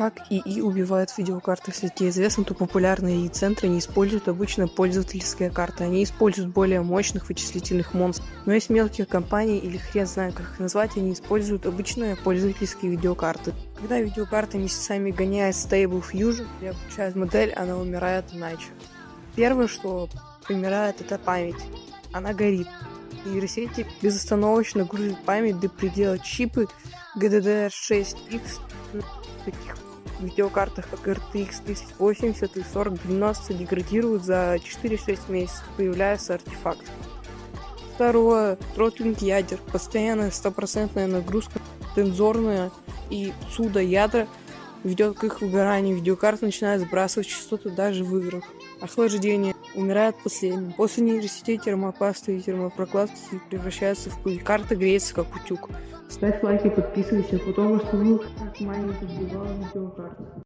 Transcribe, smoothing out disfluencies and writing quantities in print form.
Как ИИ убивает видеокарты? Если тебе известно, то популярные ИИ-центры не используют обычно пользовательские карты. Они используют более мощных вычислительных монстров. Но есть мелкие компании, или хрен знаю, как их назвать, они используют обычные пользовательские видеокарты. Когда видеокарта месяцами гоняет Stable Fusion и обучает модель, она умирает иначе. Первое, что умирает, это память. Она горит. Нейросети безостановочно грузят память до предела. Чипы GDDR6X на таких видеокартах, как RTX 3080 и 4090, деградируют за 4-6 месяцев, появляется артефакт. Второе. Тротлинг ядер. Постоянная 100% нагрузка тензорная и CUDA ядра ведет к их выгоранию. Видеокарта начинает сбрасывать частоты даже в играх. Охлаждение. Умирает последним. После нейросетей термопасты и термопрокладки превращаются в пыль. Карта греется как утюг. Ставь лайк и подписывайся, потому что как маленький сбивал видеокарту.